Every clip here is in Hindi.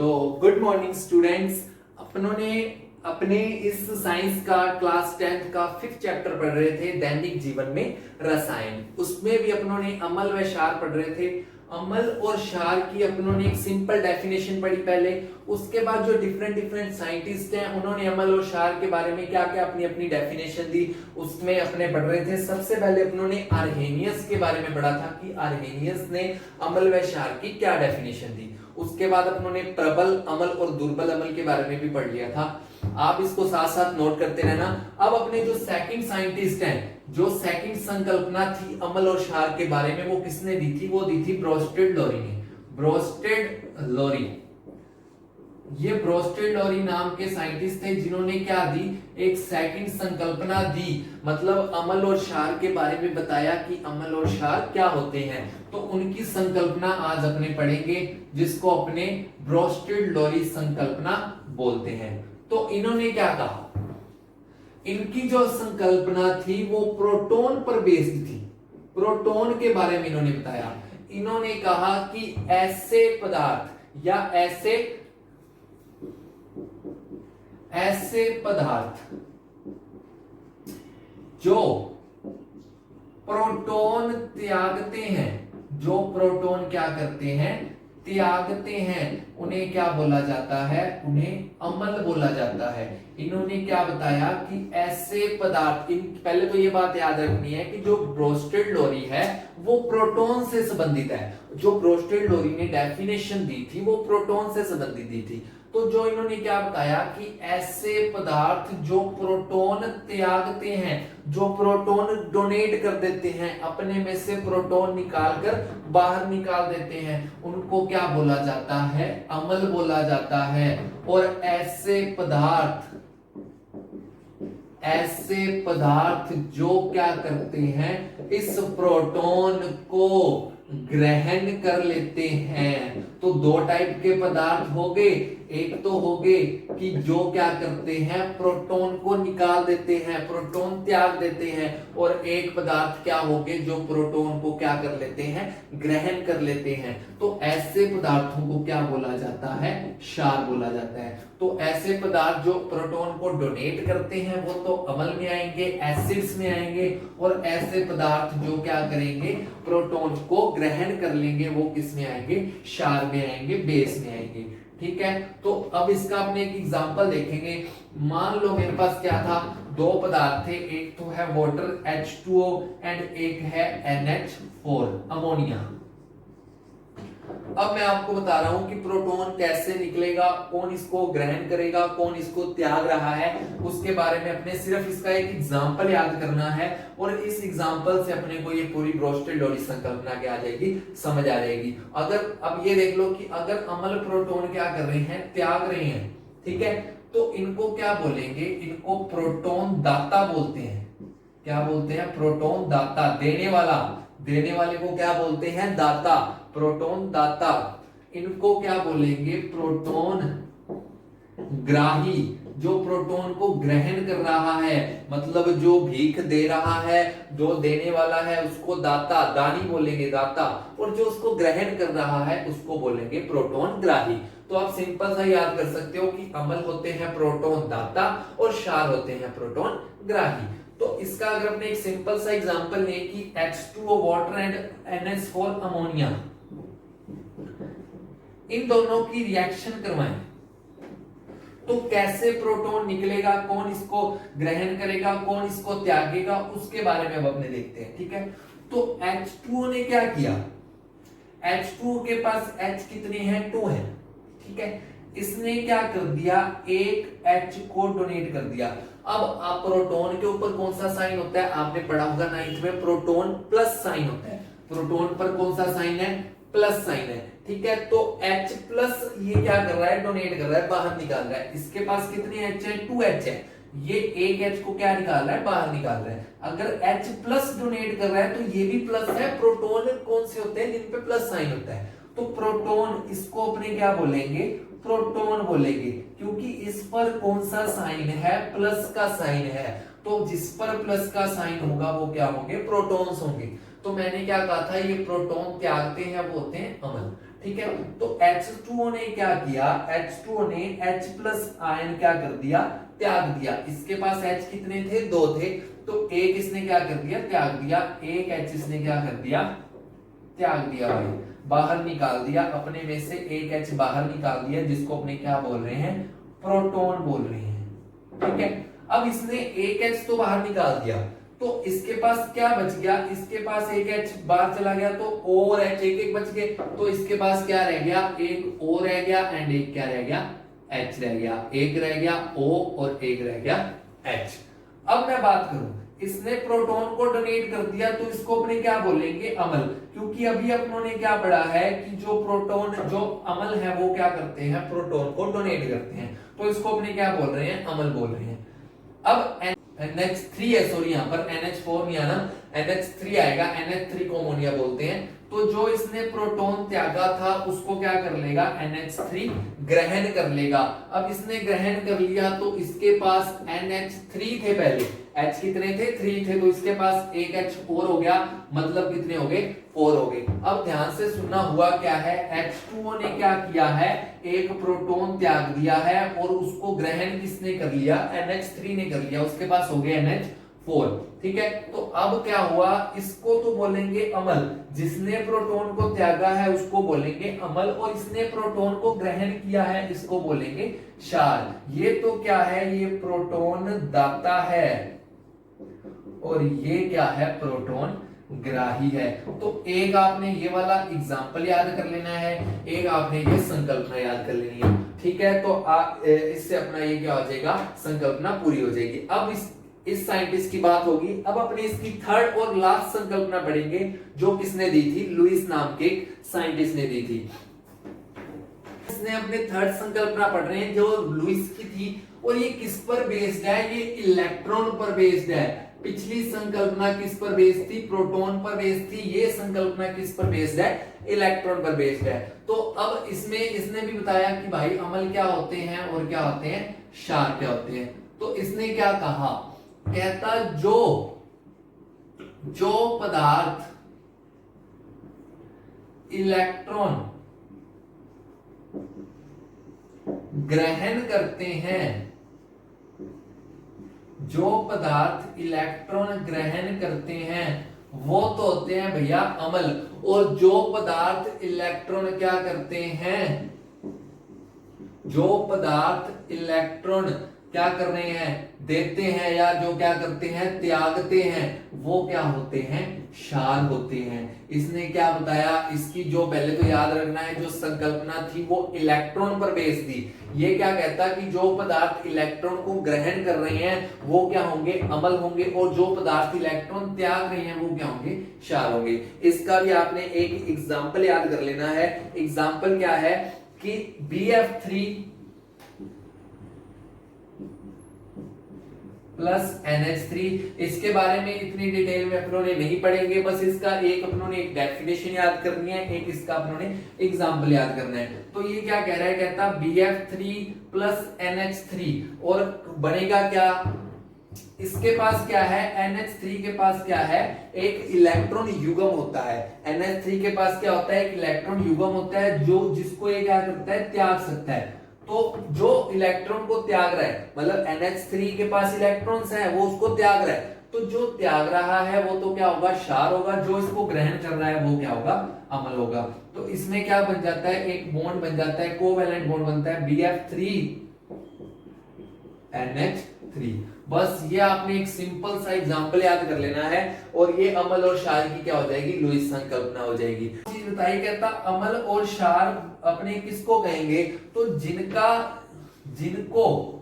तो गुड मॉर्निंग स्टूडेंट्स। अपनों ने अपने इस साइंस का क्लास 10th का 5th चैप्टर पढ़ रहे थे दैनिक जीवन में रसायन। उसमें भी अपनों ने अम्ल व क्षार पढ़ रहे थे। अम्ल और क्षार की अपनों ने एक सिंपल डेफिनेशन पढ़ी पहले। उसके बाद जो डिफरेंट साइंटिस्ट हैं उन्होंने अम्ल और क्षार के बारे में क्या क्या अपनी अपनी डेफिनेशन दी, उसमें अपने पढ़ रहे थे। सबसे पहले अपनों ने आर्हेनियस के बारे में पढ़ा था कि आर्हेनियस ने अम्ल व क्षार की क्या डेफिनेशन दी। उसके बाद अपनों ने प्रबल अम्ल और दुर्बल अम्ल के बारे में भी पढ़ लिया था। आप इसको साथ साथ नोट करते रहना। अब अपने जो सेकंड साइंटिस्ट हैं, जो सेकंड संकल्पना थी अम्ल और क्षार के बारे में, वो किसने दी थी? वो दी थी ब्रोस्टेड लोरी ने। ब्रोस्टेड लोरी, ये ब्रोस्टेड लोरी नाम के साइंटिस्ट थे जिन्होंने क्या दी? एक सेकंड संकल्पना दी, मतलब अम्ल और क्षार के बारे में बताया कि अम्ल और क्षार क्या होते हैं। तो उनकी संकल्पना आज अपने पढ़ेंगे, जिसको अपने ब्रोस्टेड लोरी संकल्पना बोलते हैं। तो इन्होंने क्या कहा? इनकी जो संकल्पना थी वो प्रोटॉन पर बेस्ड थी। प्रोटॉन के बारे में इन्होंने बताया। इन्होंने कहा कि ऐसे पदार्थ या ऐसे पदार्थ जो प्रोटॉन त्यागते हैं, जो प्रोटॉन क्या करते हैं? त्यागते हैं, उन्हें क्या बोला जाता है? उन्हें अम्ल बोला जाता है। इन्होंने क्या बताया कि ऐसे पदार्थ, पहले तो ये बात याद रखनी है कि जो ब्रोस्टेड लोरी है वो प्रोटॉन से संबंधित है। जो ब्रोस्टेड लोरी ने डेफिनेशन दी थी वो प्रोटॉन से संबंधित दी थी। तो जो इन्होंने क्या बताया कि ऐसे पदार्थ जो प्रोटॉन त्यागते हैं, जो प्रोटॉन डोनेट कर देते हैं, अपने में से प्रोटॉन निकालकर बाहर निकाल देते हैं, उनको क्या बोला जाता है? अम्ल बोला जाता है। और ऐसे पदार्थ जो क्या करते हैं? इस प्रोटॉन को ग्रहण कर लेते हैं। तो दो टाइप के पदार्थ हो गए। एक तो हो गए कि जो क्या करते हैं? प्रोटॉन को निकाल देते हैं, प्रोटॉन त्याग देते हैं। और एक पदार्थ क्या हो गए? जो प्रोटॉन को क्या कर लेते हैं? ग्रहण कर लेते हैं। तो ऐसे पदार्थों को क्या बोला जाता है? क्षार बोला जाता है। तो ऐसे पदार्थ जो प्रोटॉन को डोनेट करते हैं वो तो अम्ल में आएंगे, एसिड्स में आएंगे। और ऐसे पदार्थ जो क्या करेंगे? प्रोटॉन को ग्रहण कर लेंगे, वो किस में आएंगे? क्षार में आएंगे, बेस में आएंगे। ठीक है, तो अब इसका अपने एक एग्जांपल देखेंगे। मान लो मेरे पास क्या था? दो पदार्थ थे, एक तो है वाटर H2O एंड एक है NH4 अमोनिया। अब मैं आपको बता रहा हूं कि प्रोटॉन कैसे निकलेगा, कौन इसको ग्रहण करेगा, कौन इसको त्याग रहा है, उसके बारे में अपने सिर्फ इसका एक एग्जांपल याद करना है। और इस एग्जांपल से अपने को ये पूरी ब्रोस्टेड लोरी संकल्पना क्या आ जाएगी? समझ आ जाएगी। अगर अब ये देख लो कि अगर अम्ल प्रोटॉन क्या कर रहे हैं? त्याग रहे हैं, ठीक है, तो इनको क्या बोलेंगे? इनको प्रोटॉन दाता बोलते हैं। क्या बोलते हैं? प्रोटॉन दाता, देने वाला। देने वाले को क्या बोलते हैं? दाता, प्रोटॉन दाता। इनको क्या बोलेंगे? प्रोटॉन ग्राही, जो प्रोटॉन को ग्रहण कर रहा है, मतलब जो भीख दे रहा है, जो देने वाला है उसको दाता, दानी बोलेंगे, दाता। और जो उसको ग्रहण कर रहा है उसको बोलेंगे प्रोटॉन ग्राही। तो आप सिंपल सा याद कर सकते हो कि अम्ल होते हैं प्रोटॉन दाता और क्षार होते हैं प्रोटॉन ग्राही। तो इसका अगर अपने एक सिंपल सा एग्जांपल लें कि H2O water and NH4 ammonia, इन दोनों की रिएक्शन करवाएं तो कैसे प्रोटॉन निकलेगा, कौन इसको ग्रहण करेगा, कौन इसको त्यागेगा, उसके बारे में अब अपने देखते हैं। ठीक है, तो H2O ने क्या किया? H2O के पास H कितने हैं? 2 है। ठीक है, इसने क्या कर दिया? एक H को डोनेट कर दिया। अब आप प्रोटॉन के ऊपर कौन सा साइन होता है? आपने पढ़ा होगा 9th में, प्रोटॉन प्लस साइन होता है। प्रोटॉन पर कौन सा साइन है? प्लस साइन है। ठीक है, तो H प्लस ये क्या कर रहा है? डोनेट कर रहा है, बाहर निकाल रहा है। इसके पास कितने H है? 2H है। ये एक H को क्या निकाल रहा है? बाहर निकाल रहा है। अगर H प्लस डोनेट कर रहा है तो ये भी प्लस है। प्रोटॉन कौन से होते हैं? जिन पे प्लस साइन होता है। तो प्रोटॉन, इसको अपने क्या बोलेंगे? प्रोटॉन बोलेंगे, क्योंकि इस पर कौन सा साइन है? प्लस का साइन है। तो जिस पर प्लस का साइन होगा वो क्या होंगे? प्रोटॉन्स होंगे। तो मैंने क्या कहा था? ये प्रोटॉन त्यागते हैं, वो होते हैं अम्ल। ठीक है। तो H2O ने क्या किया, H2O ने H प्लस आयन क्या कर दिया, त्याग दिया। इसके पास H कितने थे, 2 थे, तो एक इसने क्या कर दिया, त्याग दिया। एक H इसने क्या कर दिया, त्याग दिया भाई, बाहर निकाल दिया। अपने में से एक H बाहर निकाल दिया, जिसको अपने क्या बोल रहे हैं, प्रोटॉन बोल रहे हैं। ठीक है। अब इसने एक H तो बाहर निकाल दिया, तो इसके पास क्या बच गया, इसके पास एक H बाहर चला गया, तो O और H एक एक बच गए। तो इसके पास क्या रह गया, एक O रह गया एंड एक क्या रह गया, H रह गया। एक रह गया O और एक रह गया H। अब मैं बात करूं, इसने प्रोटॉन को डोनेट कर दिया, तो इसको अपने क्या बोलेंगे, अम्ल। क्योंकि अभी अपनों ने क्या पढ़ा है कि जो प्रोटॉन, जो अम्ल है वो क्या करते हैं, प्रोटॉन को डोनेट करते हैं, तो इसको अपने क्या बोल रहे हैं, अम्ल बोल रहे हैं। अब NH3 है, सॉरी यहाँ पर NH4 नहीं आना, NH3 आएगा, NH3 को अमोनिया बोलते हैं। तो जो इसने प्रोटॉन त्यागा था उसको क्या कर लेगा, NH3 ग्रहण कर लेगा। अब इसने ग्रहण कर लिया, तो इसके पास NH3 थे पहले, H कितने थे, 3 थे, तो इसके पास एक H और हो गया, मतलब कितने हो गए, 4 हो गए। अब ध्यान से सुनना, हुआ क्या है, H2O ने क्या किया है, एक प्रोटॉन त्याग दिया है और उसको ग्रहण किसने कर लिया, NH3 ने कर लिया, उसके पास हो गया NH4। ठीक है। तो अब क्या हुआ, इसको तो बोलेंगे अम्ल, जिसने प्रोटॉन को त्यागा है उसको बोलेंगे अम्ल, और इसने प्रोटॉन को ग्रहण किया है इसको बोलेंगे क्षार। ये तो क्या है, ये प्रोटॉन दाता है और ये क्या है, प्रोटॉन ग्राही है। तो एक आपने ये वाला एग्जाम्पल याद कर लेना है, एक आपने ये संकल्पना याद कर लेनी है। ठीक है। तो इससे अपना ये क्या हो जाएगा, संकल्पना पूरी हो जाएगी। अब इस साइंटिस्ट की बात होगी। अब अपने इसकी थर्ड और लास्ट संकल्पना पढ़ेंगे, जो किसने दी थी, लुईस नाम के साइंटिस्ट ने दी थी। इसने अपने थर्ड संकल्पना पढ़ रहे हैं जो लुईस की थी, और ये किस पर बेस्ड है, ये इलेक्ट्रॉन पर बेस्ड है। पिछली संकल्पना किस पर बेस्ड थी, प्रोटॉन पर बेस्ड थी। ये संकल्पना किस पर बेस्ड है, इलेक्ट्रॉन पर बेस्ड है। तो अब इसमें इसने भी बताया कि भाई अम्ल क्या होते हैं और क्या होते हैं, क्षार क्या होते हैं। तो इसने क्या कहा, कहता जो पदार्थ इलेक्ट्रॉन ग्रहण करते हैं, जो पदार्थ इलेक्ट्रॉन ग्रहण करते हैं वो तो होते हैं भैया अम्ल, और जो पदार्थ इलेक्ट्रॉन क्या करते हैं, जो पदार्थ इलेक्ट्रॉन क्या कर रहे हैं, देते हैं, या जो क्या करते हैं, त्यागते हैं, वो क्या होते हैं, क्षार होते हैं। इसने क्या बताया, इसकी जो पहले तो याद रखना है, जो संकल्पना थी वो इलेक्ट्रॉन पर बेस्ड थी। ये क्या कहता कि जो पदार्थ इलेक्ट्रॉन को ग्रहण कर रहे हैं वो क्या होंगे, अम्ल होंगे, और जो पदार्थ इलेक्ट्रॉन त्याग रहे हैं वो क्या होंगे, क्षार होंगे। इसका भी आपने एक एग्जाम्पल याद कर लेना है। एग्जाम्पल क्या है कि BF3 प्लस NH3। इसके बारे में इतनी डिटेल में अपनों ने नहीं पढ़ेंगे, बस इसका एक अपनों ने एक डेफिनेशन याद करनी है, एक इसका अपनों ने एग्जाम्पल याद करना है। तो ये क्या कह रहा है, कहता BF3 प्लस NH3, और बनेगा क्या, इसके पास क्या है, NH3 के पास क्या है, एक इलेक्ट्रॉन युग्म होता है। NH3 के पास क्या होता है, एक इलेक्ट्रॉन युग्म होता है, जो जिसको ये क्या करता है, त्याग सकता है। तो जो इलेक्ट्रॉन को त्याग रहा है, मतलब NH3 के पास इलेक्ट्रॉन्स हैं, वो उसको त्याग रहा है, तो जो त्याग रहा है वो तो क्या होगा, क्षार होगा, जो इसको ग्रहण कर रहा है वो क्या होगा, अम्ल होगा। तो इसमें क्या बन जाता है, एक बॉन्ड बन जाता है, कोवैलेंट बॉन्ड बनता है BF3 NH3। बस ये आपने एक सिंपल सा एग्जांपल याद कर लेना है, और ये अम्ल और क्षार की क्या हो जाएगी, लुईस संकल्पना हो जाएगी। चीज बताइए, कहता अम्ल और क्षार अपने किसको कहेंगे, तो जिनको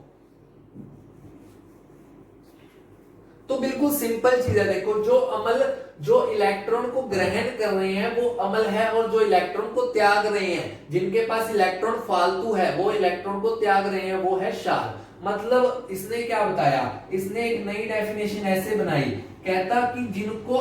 तो बिल्कुल सिंपल चीज है। देखो, जो अम्ल जो इलेक्ट्रॉन को ग्रहण कर रहे हैं वो अम्ल है, और जो इलेक्ट्रॉन को त्याग रहे हैं, जिनके पास इलेक्ट्रॉन फालतू है, वो इलेक्ट्रॉन को त्याग रहे हैं, वो है क्षार। मतलब इसने क्या बताया, इसने एक नई डेफिनेशन ऐसे बनाई, कहता कि जिनको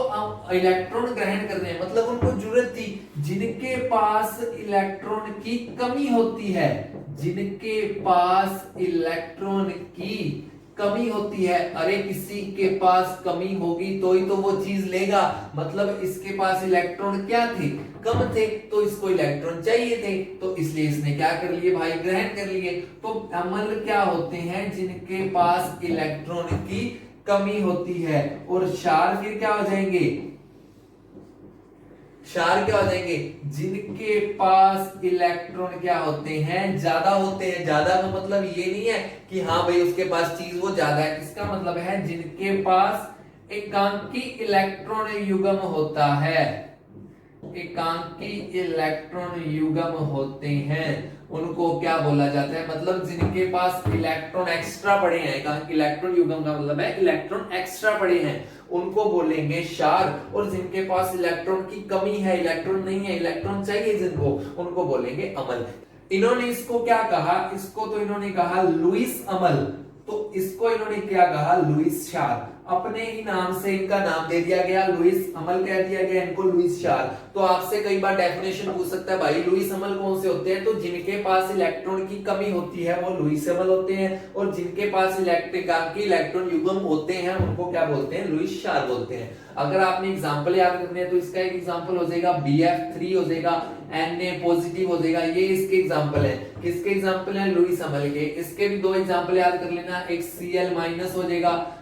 इलेक्ट्रॉन ग्रहण कर रहे हैं, मतलब उनको जरूरत थी, जिनके पास इलेक्ट्रॉन की कमी होती है, जिनके पास इलेक्ट्रॉन की कमी होती है। अरे किसी के पास कमी होगी तो ही तो वो चीज लेगा, मतलब इसके पास इलेक्ट्रॉन क्या थे, कम थे तो इसको इलेक्ट्रॉन चाहिए थे, तो इसलिए इसने क्या कर लिए भाई, ग्रहण कर लिए। तो अम्ल क्या होते हैं, जिनके पास इलेक्ट्रॉन की कमी होती है। और क्षार फिर क्या हो जाएंगे, क्षार क्या हो जाएंगे, जिनके पास इलेक्ट्रॉन क्या होते हैं, ज्यादा होते हैं। ज्यादा का मतलब ये नहीं है कि हाँ भाई उसके पास चीज वो ज्यादा है, इसका मतलब है जिनके पास एकांकी इलेक्ट्रॉन युग्म होता है, एकांकी इलेक्ट्रॉन युग्म होते हैं, उनको क्या बोला जाता है, मतलब जिनके पास इलेक्ट्रॉन एक्स्ट्रा पड़े हैं। एकांकी इलेक्ट्रॉन युग्म का मतलब है इलेक्ट्रॉन एक्स्ट्रा पड़े हैं, उनको बोलेंगे क्षार। और जिनके पास इलेक्ट्रॉन की कमी है, इलेक्ट्रॉन नहीं है, इलेक्ट्रॉन चाहिए जिनको, उनको बोलेंगे अम्ल। इन्होंने इसको क्या कहा, इसको तो इन्होंने कहा लुईस अम्ल, तो इसको इन्होंने क्या कहा, लुईस क्षार। अपने ही नाम से इनका नाम दे दिया गया, लुईस अम्ल कह दिया गया इनको, लुईस क्षार। तो आपसे कई बार डेफिनेशन पूछ सकता है भाई लुईस अम्ल कौन से होते हैं, तो जिनके पास इलेक्ट्रॉन की कमी होती है वो लुईस अम्ल होते हैं, और जिनके पास इलेक्ट्रॉन युग्म होते हैं उनको क्या बोलते हैं, लुईस क्षार बोलते हैं। अगर आपने एग्जांपल याद करने हैं तो इसका एक एग्जांपल हो जाएगा BF3 हो जाएगा, Na पॉजिटिव हो जाएगा, ये इसके एग्जांपल है। किसके एग्जांपल है, लुईस अम्ल के। इसके भी दो एग्जांपल याद कर लेना, एक Cl- हो जाएगा,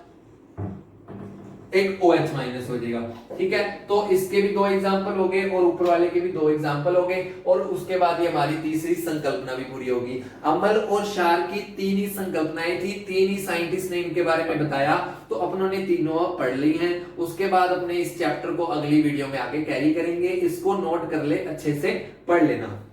एक OH- हो जाएगा, ठीक है। तो इसके भी दो एग्जांपल हो गए और ऊपर वाले के भी दो एग्जांपल हो गए, और उसके बाद ये हमारी तीसरी संकल्पना भी पूरी होगी। अम्ल और क्षार की तीन ही संकल्पनाएं थी, तीन ही साइंटिस्ट ने इनके बारे में बताया, तो अपनों ने तीनों पढ़ ली हैं। उसके बाद अपने इस चैप्टर को अगली वीडियो में आगे कैरी करेंगे, इसको नोट कर ले, अच्छे से पढ़ लेना।